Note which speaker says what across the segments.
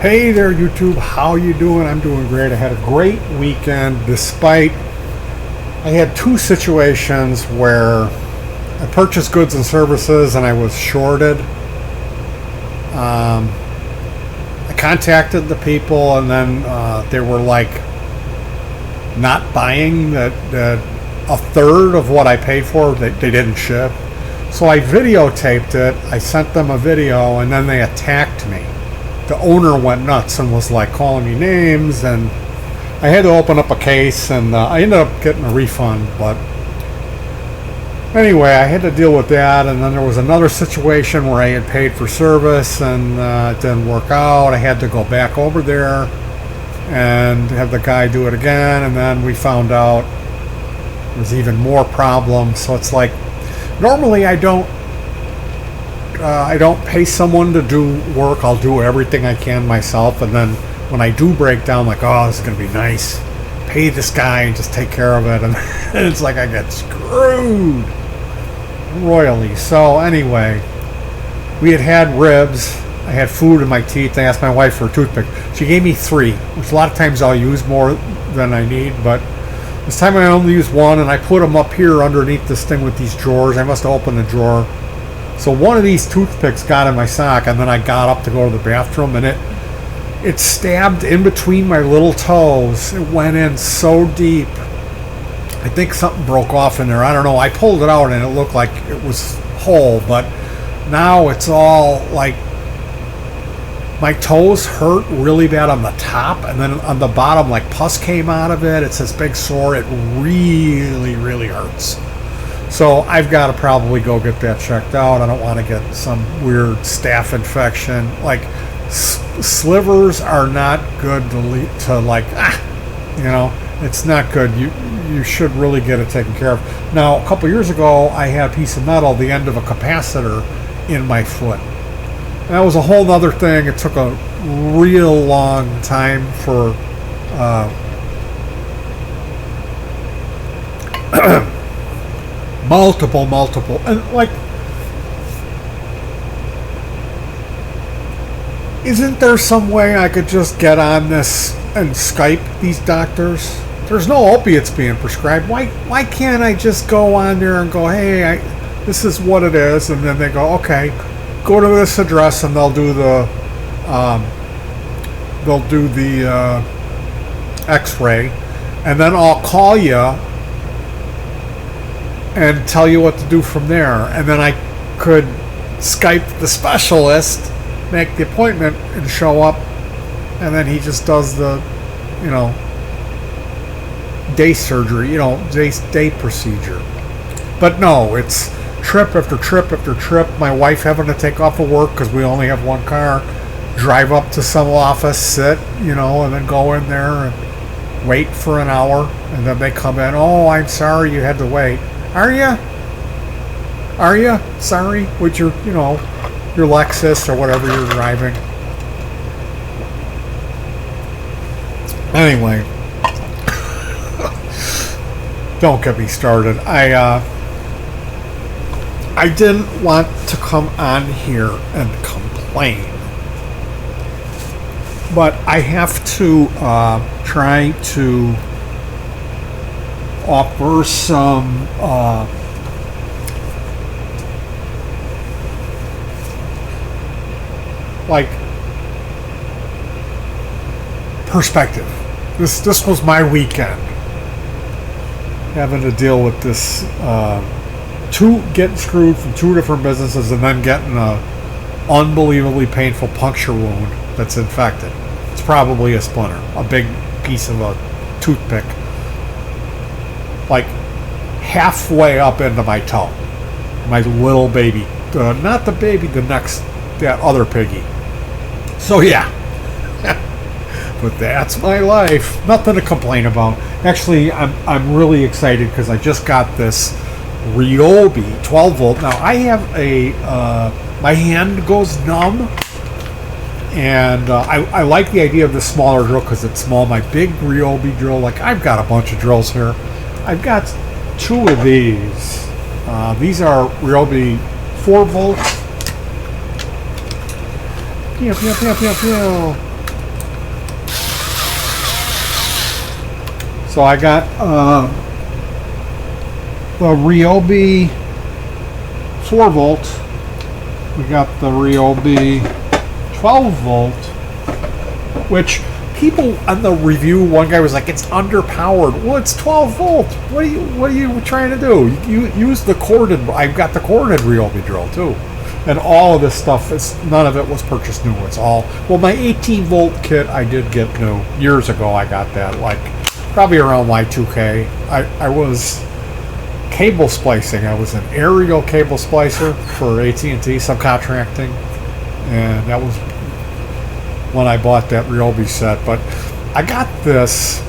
Speaker 1: Hey there, YouTube. How you doing? I'm doing great. I had a great weekend despite I had two situations where I purchased goods and services and I was shorted. I contacted the people and then they were like not buying a third of what I paid for. They didn't ship. So I videotaped it. I sent them a video and then they attacked me. The owner went nuts and was like calling me names, and I had to open up a case, and I ended up getting a refund. But anyway, I had to deal with that, and then there was another situation where I had paid for service and it didn't work out. I had to go back over there and have the guy do it again, and then we found out there's even more problems. So it's like, normally I don't pay someone to do work. I'll do everything I can myself, and then when I do break down, like, oh, this is going to be nice, pay this guy and just take care of it, and it's like I get screwed royally. So anyway, we had ribs. I had food in my teeth. I asked my wife for a toothpick. She gave me 3, which a lot of times I'll use more than I need, but this time I only used 1, and I put them up here underneath this thing with these drawers. I must have opened the drawer. So one of these toothpicks got in my sock, and then I got up to go to the bathroom, and it stabbed in between my little toes. It went in so deep. I think something broke off in there. I don't know. I pulled it out, and it looked like it was whole, but now it's all like my toes hurt really bad on the top, and then on the bottom, like pus came out of it. It's this big sore. It really, really hurts. So I've got to probably go get that checked out. I don't want to get some weird staph infection. Like slivers are not good to like, it's not good. You should really get it taken care of. Now, a couple years ago, I had a piece of metal, the end of a capacitor, in my foot. And that was a whole other thing. It took a real long time for multiple, and like, isn't there some way I could just get on this and Skype these doctors? There's no opiates being prescribed. Why can't I just go on there and go, hey, this is what it is, and then they go, okay, go to this address, and they'll do the X-ray, and then I'll call you and tell you what to do from there. And then I could Skype the specialist, make the appointment, and show up, and then he just does the, day surgery, day procedure. But no, it's trip after trip after trip. My wife having to take off of work because we only have one car, drive up to some office, sit, and then go in there and wait for an hour, and then they come in, oh, I'm sorry you had to wait. Are you sorry with your Lexus or whatever you're driving? Anyway, don't get me started. I didn't want to come on here and complain, but I have to try to offer some perspective. This was my weekend, having to deal with this getting screwed from 2 different businesses, and then getting a unbelievably painful puncture wound that's infected. It's probably a splinter, a big piece of a toothpick, like halfway up into my toe. My little baby, not the baby, that other piggy. So yeah, but that's my life. Nothing to complain about. Actually, I'm really excited because I just got this Ryobi 12 volt. Now I have my hand goes numb, and I like the idea of the smaller drill because it's small. My big Ryobi drill, like I've got a bunch of drills here. I've got 2 of these. These are Ryobi 4 volts. Pew, pew, pew, pew, pew. So I got the Ryobi 4 volt. We got the Ryobi 12 volt, which people on the review, one guy was like, it's underpowered. Well, it's 12 volt. What are you trying to do? You use the corded. I've got the corded Ryobi drill too. And all of this stuff, none of it was purchased new. It's all, well, my 18 volt kit I did get new. Years ago I got that, like probably around Y2K. I was cable splicing. I was an aerial cable splicer for AT&T, subcontracting. And that was when I bought that Ryobi set. But I got this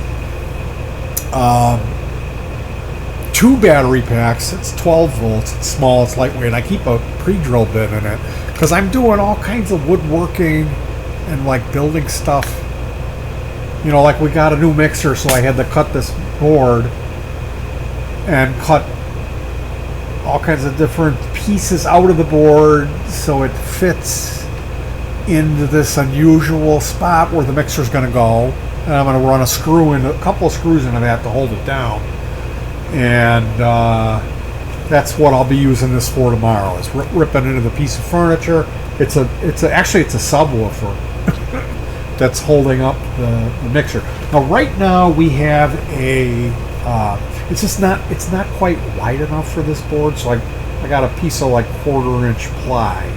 Speaker 1: 2 battery packs. It's 12 volts. It's small. It's lightweight. I keep a pre-drill bit in it because I'm doing all kinds of woodworking and like building stuff. You know, like we got a new mixer, so I had to cut this board and cut all kinds of different pieces out of the board so it fits into this unusual spot where the mixer's going to go. And I'm going to run a couple of screws into that to hold it down. And that's what I'll be using this for tomorrow. Is ripping into the piece of furniture. Actually it's a subwoofer that's holding up the mixer. Now right now we have it's not quite wide enough for this board, so I got a piece of like 1/4 inch ply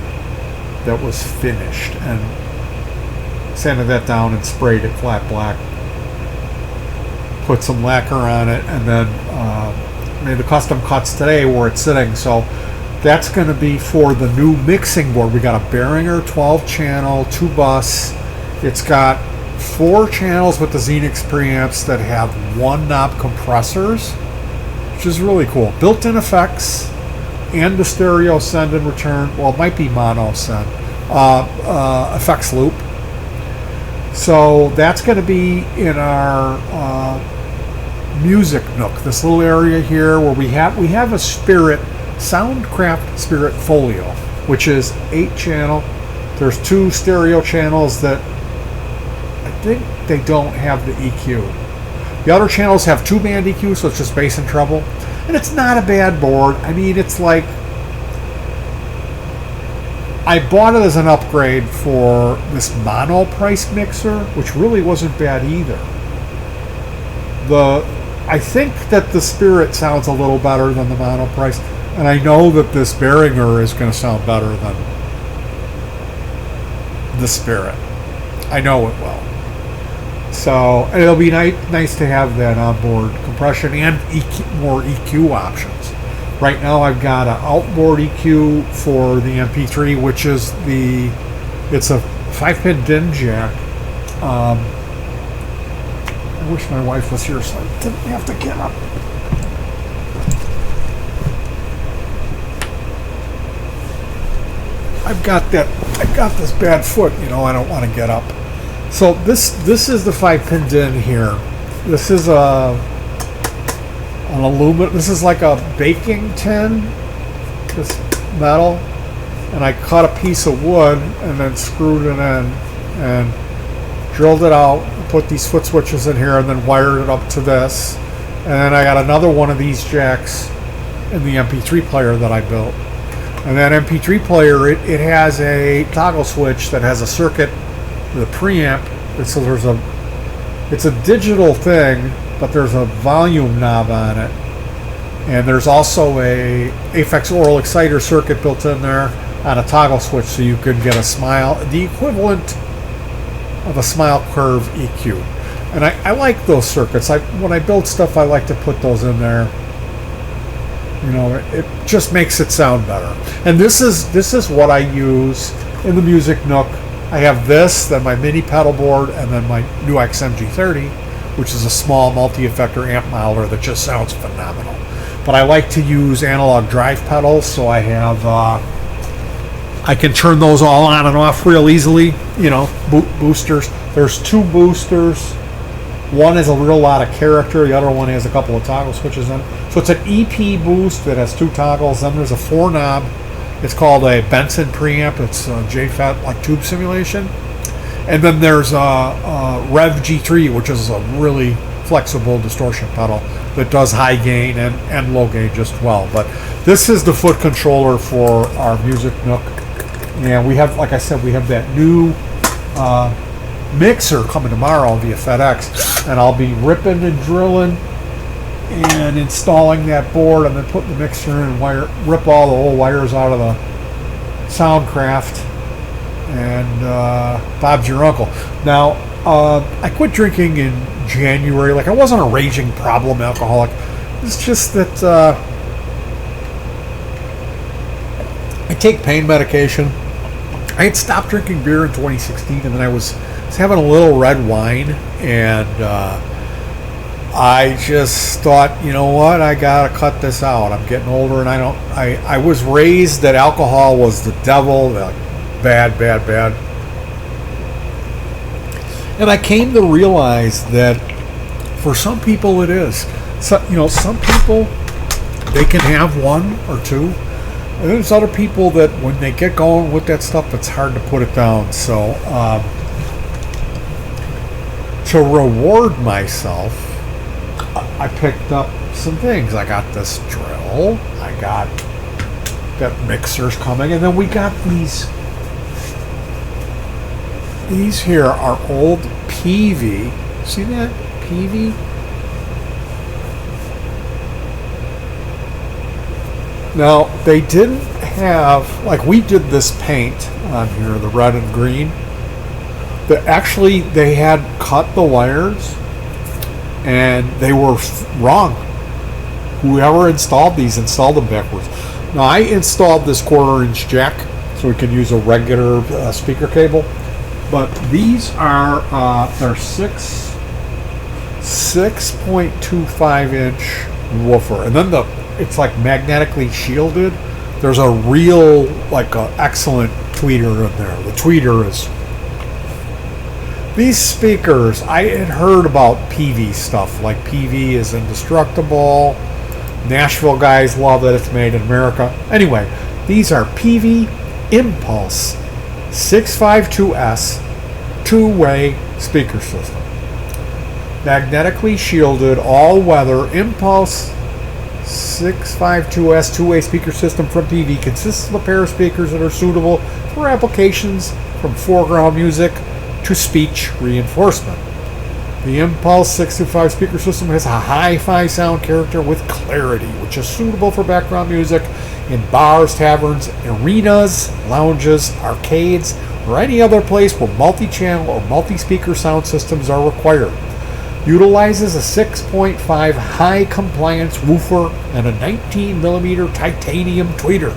Speaker 1: that was finished and sanded that down and sprayed it flat black. Put some lacquer on it, and then made the custom cuts today where it's sitting. So that's going to be for the new mixing board. We got a Behringer 12 channel, 2 bus. It's got 4 channels with the Xenix preamps that have 1 knob compressors, which is really cool. Built-in effects and the stereo send and return. Well, it might be mono send. Effects loop. So that's going to be in our music nook, this little area here where we have a Spirit Soundcraft Spirit Folio, which is 8 channel. There's 2 stereo channels that I think they don't have the EQ. The other channels have 2 band EQ, so it's just bass and treble, and it's not a bad board. I mean, it's like, I bought it as an upgrade for this mono price mixer, which really wasn't bad either. I think that the Spirit sounds a little better than the mono price, and I know that this Behringer is going to sound better than the Spirit. I know it will. So, and it'll be nice to have that onboard compression and more EQ options. Right now I've got an outboard EQ for the MP3, which is it's a 5-pin DIN jack. I wish my wife was here so I didn't have to get up. I've got this bad foot, I don't want to get up. So this is the 5-pin DIN here. This is an aluminum. This is like a baking tin, this metal, and I cut a piece of wood and then screwed it in and drilled it out, put these foot switches in here, and then wired it up to this. And then I got another one of these jacks in the MP3 player that I built. And that MP3 player, it has a toggle switch that has a circuit with a preamp. So it's a digital thing, but there's a volume knob on it. And there's also a Aphex Oral Exciter circuit built in there on a toggle switch, so you could get the equivalent of a smile curve EQ. And I like those circuits. When I build stuff, I like to put those in there. It just makes it sound better. And this is what I use in the Music Nook. I have this, then my mini pedal board, and then my new XMG30, which is a small multi-effector amp modeler that just sounds phenomenal. But I like to use analog drive pedals, so I have I can turn those all on and off real easily. Boosters. There's 2 boosters. One has a real lot of character. The other one has a couple of toggle switches in. So it's an EP boost that has 2 toggles. Then there's a 4-knob. It's called a Benson preamp. It's a JFET like tube simulation. And then there's a Rev G3, which is a really flexible distortion pedal that does high gain and low gain just well. But this is the foot controller for our Music Nook. And we have, like I said, we have that new mixer coming tomorrow via FedEx. And I'll be ripping and drilling and installing that board, and then putting the mixer in and rip all the old wires out of the Soundcraft. And Bob's your uncle. Now, I quit drinking in January. Like, I wasn't a raging problem alcoholic. It's just that I take pain medication. I had stopped drinking beer in 2016, and then I was having a little red wine, and I just thought, you know what, I gotta cut this out. I'm getting older, and I was raised that alcohol was the devil, like, bad. And I came to realize that for some people it is. So, some people, they can have one or two. And there's other people that when they get going with that stuff, it's hard to put it down. So to reward myself, I picked up some things. I got this drill. I got that mixers coming. And then we got these. These here are old PV. See that? PV? Now, they didn't have, like, we did this paint on here, the red and green. They had cut the wires, and they were wrong. Whoever installed these installed them backwards. Now, I installed this 1/4-inch jack so we can use a regular speaker cable. But these are they're 6.25-inch woofer, and then it's like magnetically shielded. There's a real, like, excellent tweeter in there. The tweeter is these speakers. I had heard about PV stuff, like PV is indestructible. Nashville guys love that it's made in America. Anyway, these are PV Impulse 652S two-way speaker system. Magnetically shielded, all-weather Impulse 652S two-way speaker system from PV consists of a pair of speakers that are suitable for applications from foreground music to speech reinforcement. The Impulse 625 speaker system has a hi-fi sound character with clarity, which is suitable for background music in bars, taverns, arenas, lounges, arcades, or any other place where multi-channel or multi-speaker sound systems are required. Utilizes a 6.5 high compliance woofer and a 19mm titanium tweeter,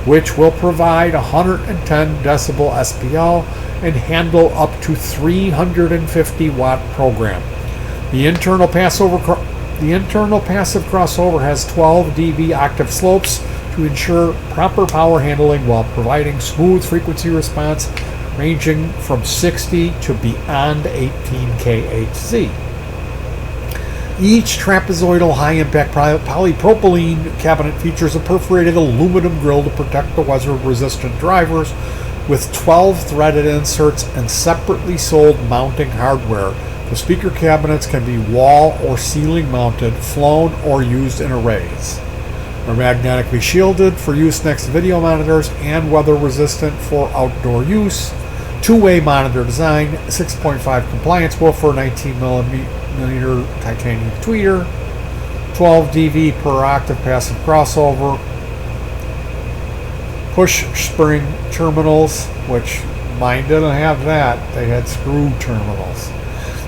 Speaker 1: which will provide 110 decibel SPL and handle up to 350 watt program. The internal passive crossover has 12 dB octave slopes to ensure proper power handling while providing smooth frequency response ranging from 60 to beyond 18 kHz. Each trapezoidal high-impact polypropylene cabinet features a perforated aluminum grille to protect the weather-resistant drivers with 12 threaded inserts and separately sold mounting hardware. The speaker cabinets can be wall or ceiling mounted, flown, or used in arrays. Are magnetically shielded for use next to video monitors and weather resistant for outdoor use. Two-way monitor design, 6.5 compliance woofer, 19mm titanium tweeter, 12 dB per octave passive crossover, push spring terminals, which mine didn't have that. They had screw terminals.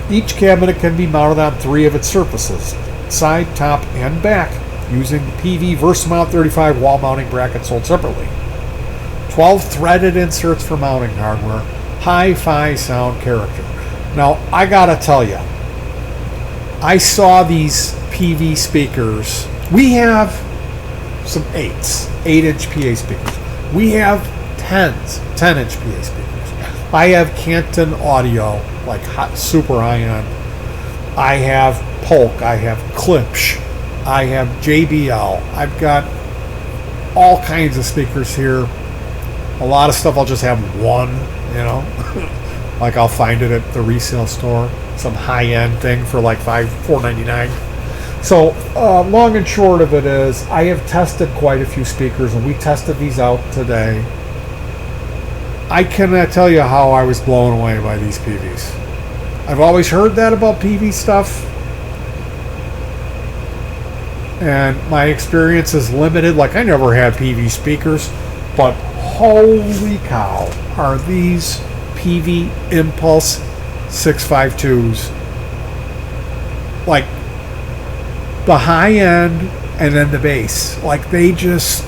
Speaker 1: Each cabinet can be mounted on 3 of its surfaces, side, top, and back, using the PV Versamount 35 wall mounting bracket sold separately. 12 threaded inserts for mounting hardware, hi-fi sound character. Now, I gotta tell you, I saw these PV speakers. We have some 8-inch PA speakers. We have 10-inch PA speakers. I have Canton Audio, like super high-end. I have Polk. I have Klipsch. I have JBL. I've got all kinds of speakers here. A lot of stuff I'll just have one, Like I'll find it at the resale store, some high-end thing for like $4.99. So long and short of it is, I have tested quite a few speakers, and we tested these out today. I cannot tell you how I was blown away by these PVs. I've always heard that about PV stuff, and my experience is limited. Like I never had PV speakers, but holy cow, are these PV Impulse 652s like the high end and then the bass. Like they're just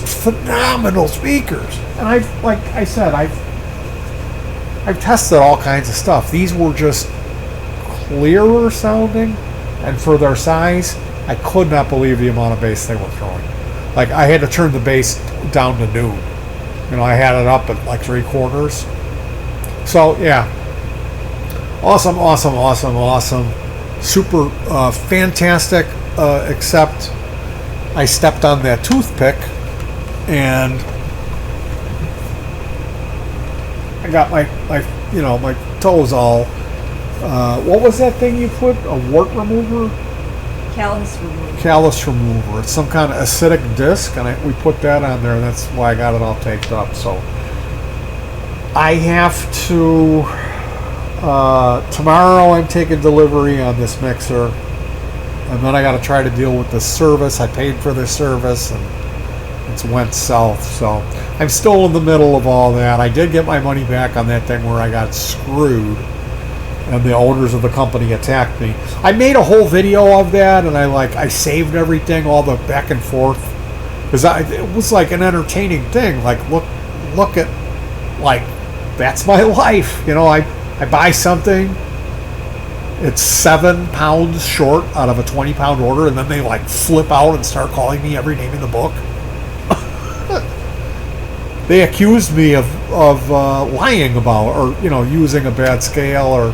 Speaker 1: phenomenal speakers. And I've tested all kinds of stuff. These were just clearer sounding, and for their size, I could not believe the amount of bass they were throwing. Like I had to turn the bass down to noon. You know, I had it up at like 3/4. So yeah, awesome, super fantastic. Except I stepped on that toothpick and I got my toes all. What was that thing you put? A wart remover? Callus remover. It's some kind of acidic disc, and we put that on there, and that's why I got it all taped up. So I have to. Tomorrow I'm taking delivery on this mixer, and then I got to try to deal with the service. I paid for the service, and it's went south. So I'm still in the middle of all that. I did get my money back on that thing where I got screwed, and the owners of the company attacked me. I made a whole video of that, and I saved everything, all the back and forth, because it was like an entertaining thing. Like look at, like, that's my life. You know, I buy something, it's 7 pounds short out of a 20-pound order, and then they like flip out and start calling me every name in the book. They accused me of lying about, or using a bad scale, or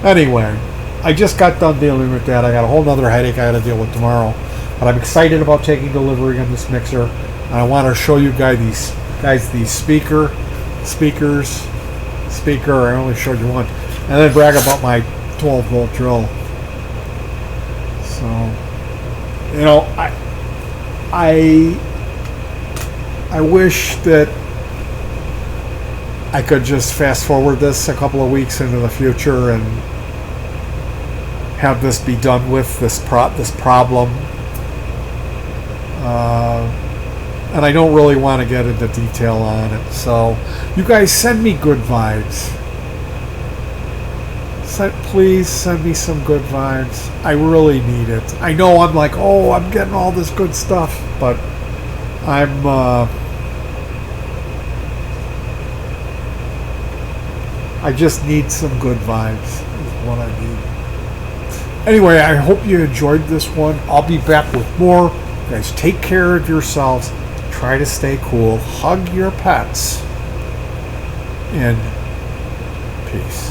Speaker 1: anyway. I just got done dealing with that. I got a whole other headache I got to deal with tomorrow, but I'm excited about taking delivery on this mixer, and I want to show you guys these speaker. I only showed you one, and then brag about my 12-volt drill. So, I wish that I could just fast forward this a couple of weeks into the future and have this be done with, this problem. And I don't really want to get into detail on it. So you guys send me good vibes. Please send me some good vibes. I really need it. I know I'm like, I'm getting all this good stuff, but I just need some good vibes is what I need. Anyway, I hope you enjoyed this one. I'll be back with more. You guys, take care of yourselves. Try to stay cool. Hug your pets. And peace.